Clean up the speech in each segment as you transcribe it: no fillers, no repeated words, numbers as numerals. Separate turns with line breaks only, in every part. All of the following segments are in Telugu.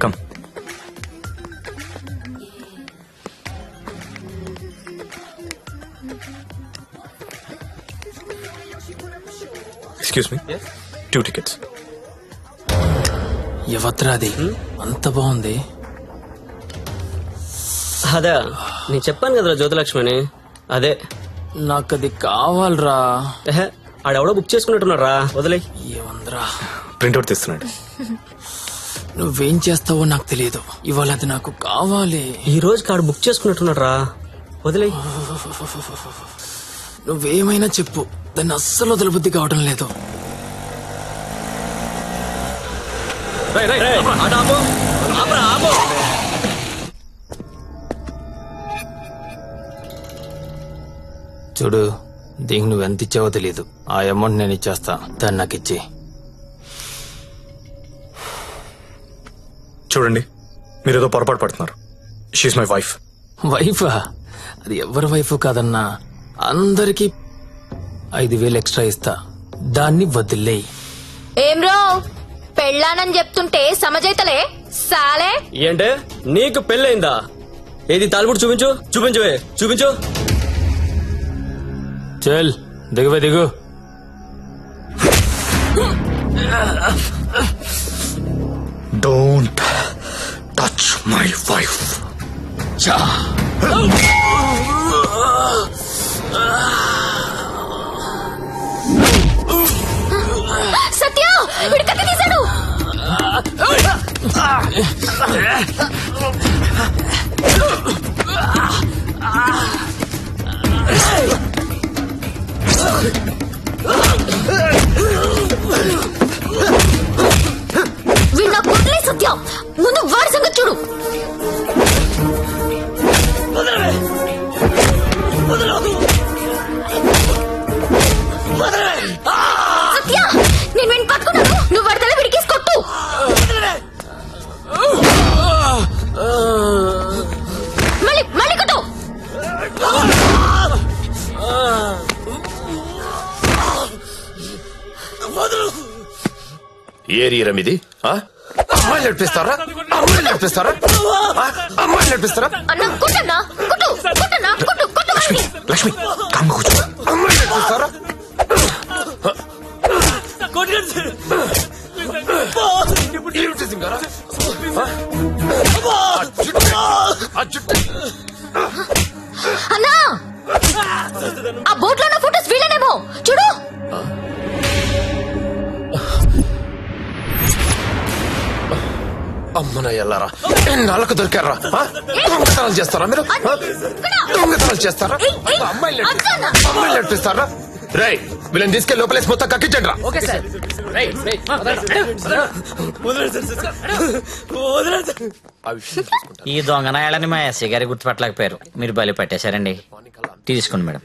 కమ్. Excuse me, 2 tickets.
ఎవత్రాది అంత బాగుంది?
అదే నేను చెప్పాను కదరా జ్యోతిలక్ష్మి, అదే.
నాకది కావాలరా.
ఆడెవడో బుక్ చేసుకున్నట్టున్నాడు రా, వదిలే.
ఏమందరా
ప్రింట్అవుట్ తీస్తున్నాడు.
నువ్వేం చేస్తావో నాకు తెలియదు, ఇవాళ అది నాకు కావాలి.
ఈ రోజు కాడు బుక్ చేసుకున్నట్టున్నాడు రా, వదిలే.
నువ్వేమైనా చెప్పు, దాన్ని అస్సలు వదలబుద్ధి కావడం లేదు. చూడు, దీనికి నువ్వెంత ఇచ్చావో తెలీదు. ఆ అమౌంట్ నేను ఇచ్చేస్తా, దాన్ని నాకు ఇచ్చి.
చూడండి, మీరేదో పొరపాటు పడుతున్నారు. She is my wife.
వైఫా? అది ఎవరి వైఫ్ కాదన్నా. అందరికి 5,000 ఎక్స్ట్రా ఇస్తా, దాన్ని వదిలేయి.
ఏం రో పెళ్ళానని చెప్తుంటే సమజైతలే సాలే.
ఏంటే నీకు పెళ్ళయిందా? ఏది తాలిబుట్టు చూపించు, చూపించవే, చూపించు.
చల్ దిగువే, దిగు.
Don't touch my wife.
Satya వీడు కత్తి తీశాడు. వీడు నాకు వదిలే సత్య, ముందు వాడి సంగతి చూడు. సత్య నేను వీడిని పట్టుకున్నాను, నువ్వు వాడి తల విడికేసి కొట్టు. మళ్ళీ మళ్ళీ కొట్టు.
ఏరియా రమిది అమ్మాయిలు నడిపిస్తారా? అమ్మాయిలు నడిపిస్తారా? అమ్మాయిలు నడిపిస్తారా?
అన్న కొట్టన్నా, కొట్టు కొట్టన్నా, కొట్టు కొట్టు.
లక్ష్మి కామ్గా కూర్చో.
అమ్మాయిలు నడిపిస్తారా?
అన్నా ఆ బోట్ లో ఉన్న ఫోటోస్ వీళ్ళనేమో చూడు.
అమ్మన ఎల్లారా, ఎన్నాళ్ళకు దొరికారా? దొంగతనాలు చేస్తారా మీరు? దొంగతనాలు చేస్తారా? అమ్మాయిలు నడిపిస్తారా? రై వీళ్ళని తీసుకెళ్ళి లోపలేసి మొత్తం కక్కించండి రా.
ఈ దొంగనాయాలని మా ఎస్ఐ గారి గుర్తుపట్టలేకపోయారు, మీరు బలి పట్టేశారండి. తీసుకోండి మేడం.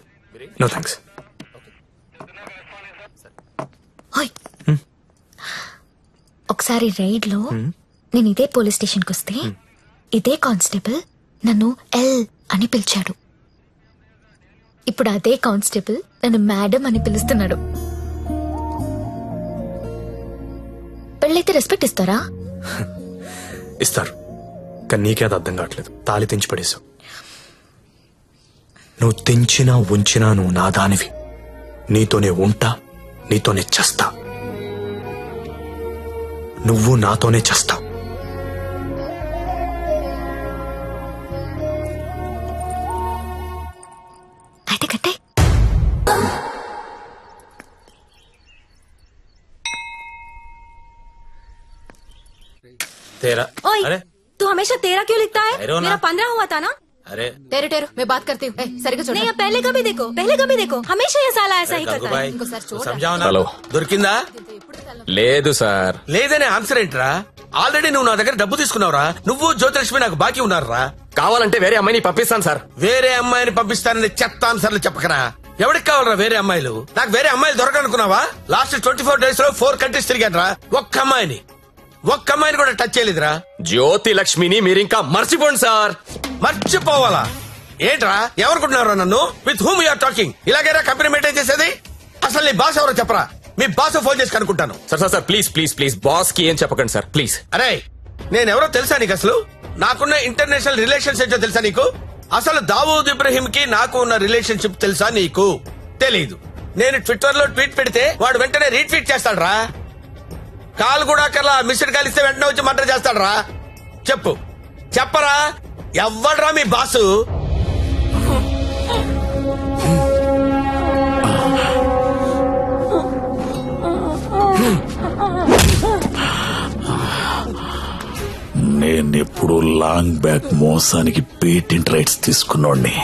No thanks.
ఒకసారి రైడ్ లో నేను ఇదే పోలీస్ స్టేషన్ కి వస్తే ఇదే కానిస్టేబుల్ నన్ను ఎల్ అని పిలిచాడు. ఇప్పుడు అదే కానిస్టేబుల్ నన్ను మేడం అని పిలుస్తున్నాడు. పెళ్ళైతే రెస్పెక్ట్ ఇస్తారా?
ఇస్తారు, కానీ నీకే అది అర్థం కావట్లేదు. తాళి తెంచి పడేసావు. నువ్వు తెంచినా ఉంచినా నువ్వు నా దానివి. నీతోనే ఉంటా, నీతోనే చస్తా. నువ్వు నాతోనే చస్తావు.
అయితే కట్టే.
तेरा
अरे तू हमेशा तेरा क्यों लिखता है? मेरा 15 हुआ था ना.
अरे
तेरे टेरो मैं बात करती हूँ. సరిగ్గా చూడు.
नहीं पहले कभी देखो, पहले कभी देखो, हमेशा ये साला ऐसा ही करता है.
ఇంకోసారి చూడు.
హలో, దొరికిందా?
లేదు సార్.
లేదనే ఆన్సర్ ఏంట్రా? ఆల్రెడీ నువ్వు నా దగ్గర డబ్బు తీసుకున్నావురా. నువ్వు జ్యోతిలక్ష్మి నాకు బాకీ ఉన్నారా?
కావాలంటే వేరే అమ్మాయిని పంపిస్తాను సార్.
వేరే అమ్మాయిని పంపిస్తానని చెత్త ఆన్సర్లు చెప్పకరా. ఎవరికి కావాలరా వేరే అమ్మాయిలు? నాకు వేరే అమ్మాయిలు దొరకనుకున్నావా? లాస్ట్ 24 days లో 4 countries తిరిగాను. ఒక్క అమ్మాయిని కూడా టచ్ చేయలేదురా.
జ్యోతి లక్ష్మిని మీరింకా మర్చిపోండి సార్.
మర్చిపోవాలా? ఏంట్రా ఎవరుకుంటున్నారా నన్ను? With whom you're talking? ఇలాగేరా కంపెనీ మెయింటైన్ చేసేది? అసలు అసలు నీ బాస్ ఎవరో చెప్పరా. మీ బాస్ ఫోన్ చేసి కనుక్కుంటాను.
Sir please please please boss కి ఏం చెప్పకండి సార్ ప్లీజ్.
అరే నేనెవరో తెలుసా నీకు? అసలు నాకున్న ఇంటర్నేషనల్ రిలేషన్స్ ఏంటో తెలుసా నీకు? అసలు దావూద్ ఇబ్రహీం కి నాకు ఉన్న రిలేషన్షిప్ తెలుసా నీకు? తెలీదు. నేను ట్విట్టర్ లో ట్వీట్ పెడితే వాడు వెంటనే రీట్వీట్ చేస్తాడు రా. కాల్ కూడా కల్లా మిస్డ్ కాల్ ఇస్తే వెంటనే వచ్చి మర్డర్ చేస్తాడు రా. చెప్పరా ఎవ్వడ్రా మీ బాసు?
నేనెప్పుడు లాంగ్ బ్యాక్ మోసానికి పేటెంట్ రైట్స్ తీసుకున్నోడ్ని.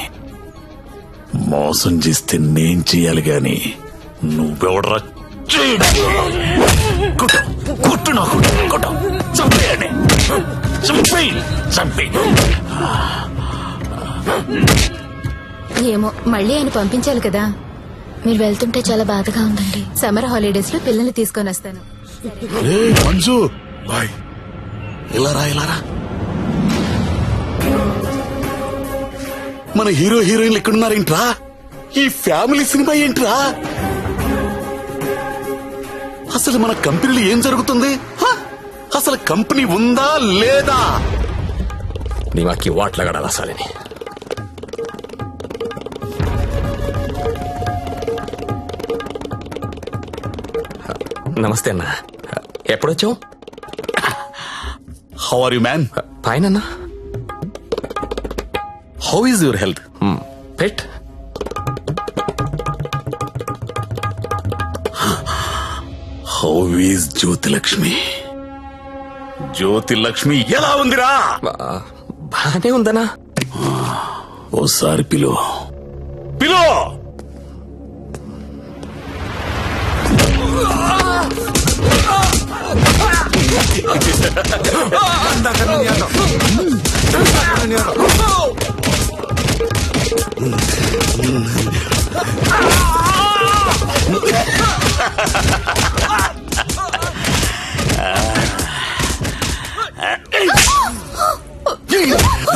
మోసం చేస్తే నేను చెయ్యాలి గాని నువ్వెవడరా? కొట్టు నాకు కొట్టు, చంపేయండి, చంపేయి.
ఏమో మళ్ళీ ఆయన పంపించాలి కదా.
మీరు వెళ్తుంటే చాలా బాధగా ఉందండి.
సమ్మర్ హాలిడేస్ లో పిల్లల్ని తీసుకొని వస్తాను.
మంజు బాయ్, ఇలారా. మన హీరో హీరోయిన్లు ఎక్కడున్నారేంట్రా? ఈ ఫ్యామిలీ సినిమా ఏంట్రా? అసలు మన కంపెనీలో ఏం జరుగుతుంది? అసలు కంపెనీ ఉందా లేదా?
నీ మాకి వాట్లగడాలి అసలని. నమస్తే అన్న, ఎప్పుడొచ్చావు?
How are you man?
Fine అన్న.
How is your health?
పెట్
హౌ ఈజ్ జ్యోతిలక్ష్మి? జ్యోతిలక్ష్మి ఎలా ఉందిరా?
బానే ఉందనా?
ఓసారి పిలో.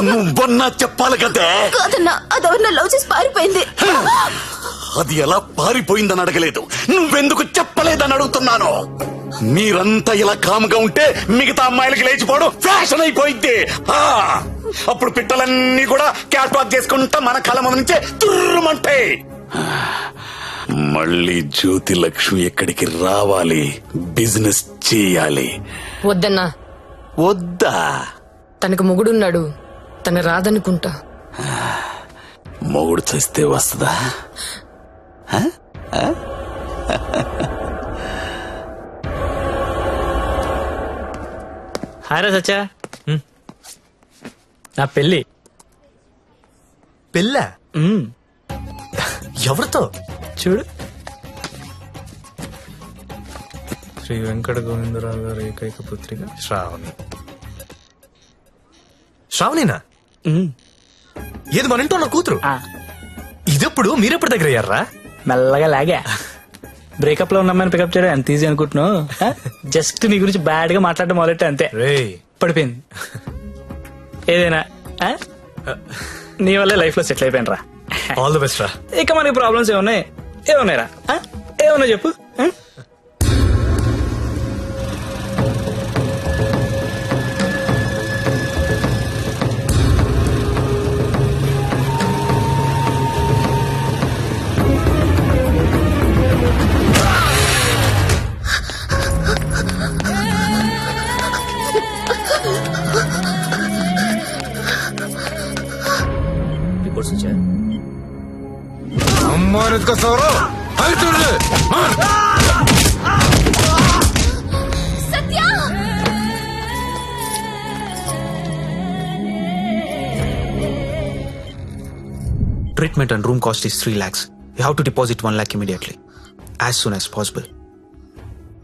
నువ్వన్నా చెప్పాలి కదా.
కాదన్నా, అదెవరన్నా లవ్ చేసి పారిపోయింది.
అది ఎలా పారిపోయిందని అడగలేదు, నువ్వెందుకు చెప్పలేదని అడుగుతున్నాను. మీరంతా ఇలా కామ్గా ఉంటే మిగతా అమ్మాయిలకి లేచిపోవడం ఫ్యాషన్ అయిపోయింది. అప్పుడు పిట్టలన్నీ కూడా క్యాట్ వాక్ చేసుకుంటా మన కళ్ళ ముందు నుంచే తుర్రుమంటాయి. మళ్ళీ జ్యోతి లక్ష్మి ఎక్కడికి రావాలి, బిజినెస్ చేయాలి.
వద్దన్నా.
వద్దా?
తనకు మొగుడున్నాడు, తన రాదనుకుంటా.
మొగుడు చేస్తే వస్తుందా?
హాయ్ రా సచ్చా, నా పెళ్ళి.
పెళ్ళా? ఎవరితో?
చూడు, శ్రీ వెంకట గోవిందరావు గారి ఏకైక పుత్రిక శ్రావణి.
శ్రావణినా? ఏది మన ఇంట్లో నా కూతురు? ఇదెప్పుడు మీరెప్పుడు దగ్గర అయ్యారా?
మెల్లగా లాగా. బ్రేకప్ లో ఉన్న అమ్మాయిని పికప్ చేయడం ఎంత ఈజీ అనుకుంటున్నావు? జస్ట్ నీ గురించి బ్యాడ్ గా మాట్లాడడం మొదలెట్టే అంతే, పడిపోయింది. ఏదైనా నీ వల్లే లైఫ్ లో సెటిల్ అయిపోయిన రా.
ఆల్ ది బెస్ట్ రా.
ఇక మనకి ప్రాబ్లమ్స్ ఏమున్నాయి రా? ఏమన్నా చెప్పు.
Treatment and room cost is 3 lakhs. You have to deposit 1 lakh immediately, as soon as possible.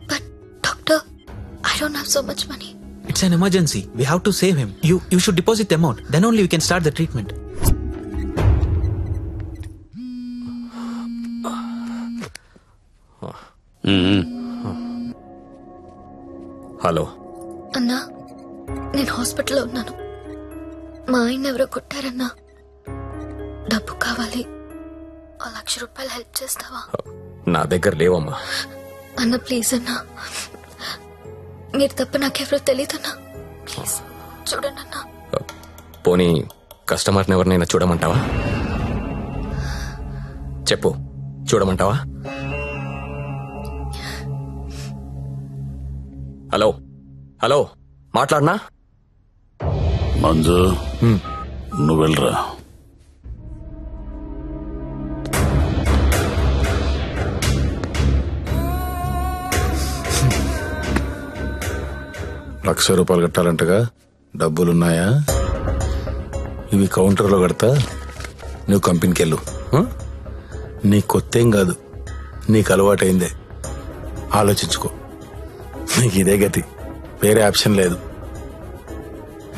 But doctor, I don't have so much money.
It's an emergency. We have to save him. You should deposit the amount. Then only we can start the treatment.
Hello
అన్నా, నేను హాస్పిటల్లో ఉన్నాను. మా ఆయన ఎవరో కొట్టారన్నా. డబ్బు కావాలి. 1 లక్ష రూపాయలు హెల్ప్ చేస్తావా?
నా దగ్గర లేవమ్మా.
అన్న ప్లీజ్ అన్నా, మీరు తప్ప నాకెవరో తెలియదన్నా, ప్లీజ్ చూడండి అన్నా.
పోనీ కస్టమర్ని ఎవరినైనా చూడమంటావా? చెప్పు, చూడమంటావా? హలో హలో, మాట్లాడనా?
మంజు, నువ్వు వెళ్ళరా.
₹1,00,000 కట్టాలంటగా, డబ్బులున్నాయా? ఇవి కౌంటర్లో కడతా, నువ్వు కంపెనీకి వెళ్ళు. నీ కొత్తేం కాదు, నీకు అలవాటైందే. ఆలోచించుకో, నీకు ఇదే గతి, వేరే ఆప్షన్ లేదు.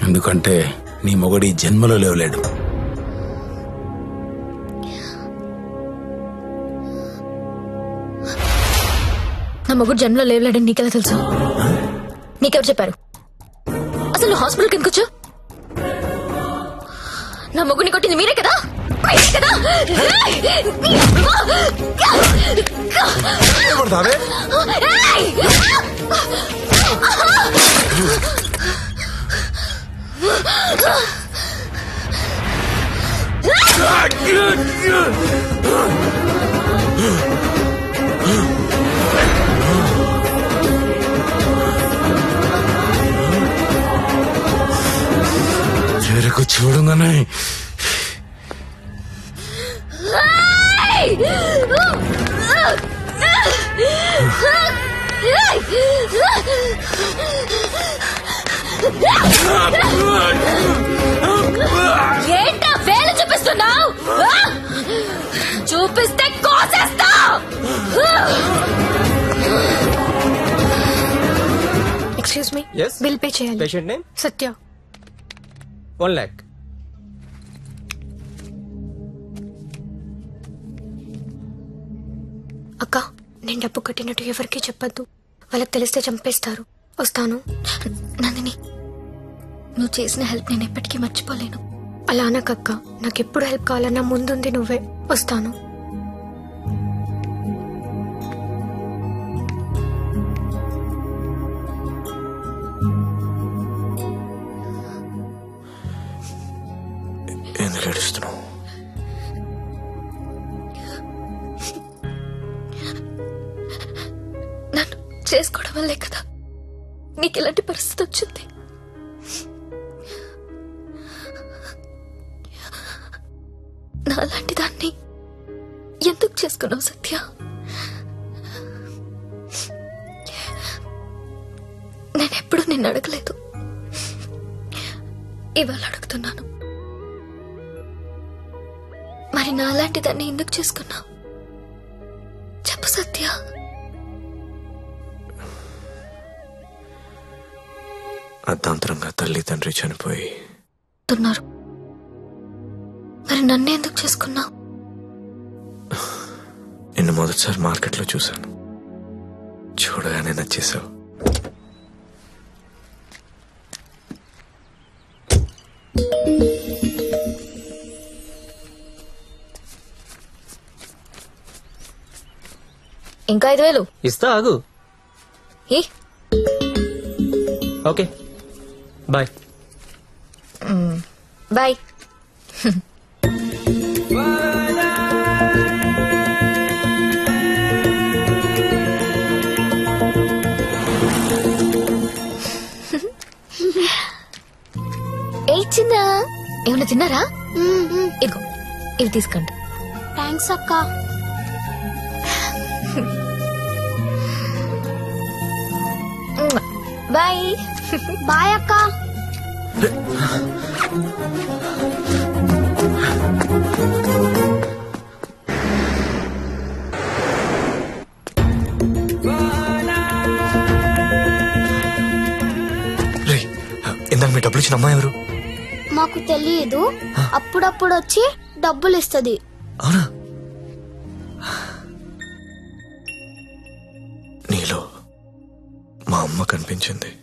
ఎందుకంటే నీ మొగడి జన్మలో లేవలేడు.
నా మొగుడు జన్మలో లేవలేడని నీకెలా తెలుసు? నీకెవరు చెప్పారు? అసలు నువ్వు హాస్పిటల్కి ఎందుకు వచ్చావు? నా మొగుడిని కొట్టింది మీరే కదా?
చెరుకు చూడంగానే
ఏంటా వేలు చూపిస్తున్నావు? చూపిస్తే కోసేస్తా.
Excuse me,
Yes?
Bill pay చేయాలి.
Patient name
Satya.
1 lakh.
అక్క, నేను డబ్బు కట్టినట్టు ఎవరికీ చెప్పద్దు, వాళ్ళకి తెలిస్తే చంపేస్తారు. వస్తాను.
నందిని, నువ్వు చేసిన హెల్ప్ నేను ఎప్పటికీ మర్చిపోలేను.
అలా అనకక్క, నాకెప్పుడు హెల్ప్ కావాలన్నా ముందుంది నువ్వే. వస్తాను.
ఎందుకు ఏడుస్తున్నావు?
నన్ను చేసుకోవడం వల్లే కదా నీకు ఇలాంటి పరిస్థితి వచ్చింది. నాలాంటి దాన్ని ఎందుకు చేసుకున్నావు సత్య? నేనెప్పుడు నిన్ను అడగలేదు, ఇవాళ అడుగుతున్నాను. మరి నాలాంటి దాన్ని ఎందుకు చేసుకున్నావు? చెప్పు సత్య.
అర్ధాంతరంగా తల్లి తండ్రి చనిపోయి
ఉన్నారు. మరి నన్ను ఎందుకు చేసుకున్నావు?
నిన్ను మొదటిసారి మార్కెట్లో చూశాను, చూడగానే నచ్చేసావు.
ఇంకా 5,000
ఇస్తా, ఆగు. Okay, bye.
బాయ్. ఏ చిన్న, ఏమన్నా తిన్నారా? ఇదిగో, ఇవి తీసుకోండి.
థ్యాంక్స్ అక్క.
బాయ్.
బాయ్ అక్క.
ఇందాక మీ డబ్బులు ఇచ్చిన అమ్మాయి ఎవరు?
మాకు తెలియదు, అప్పుడప్పుడు వచ్చి డబ్బులు ఇస్తుంది.
అవునా? నీలో మా అమ్మ కనిపించింది.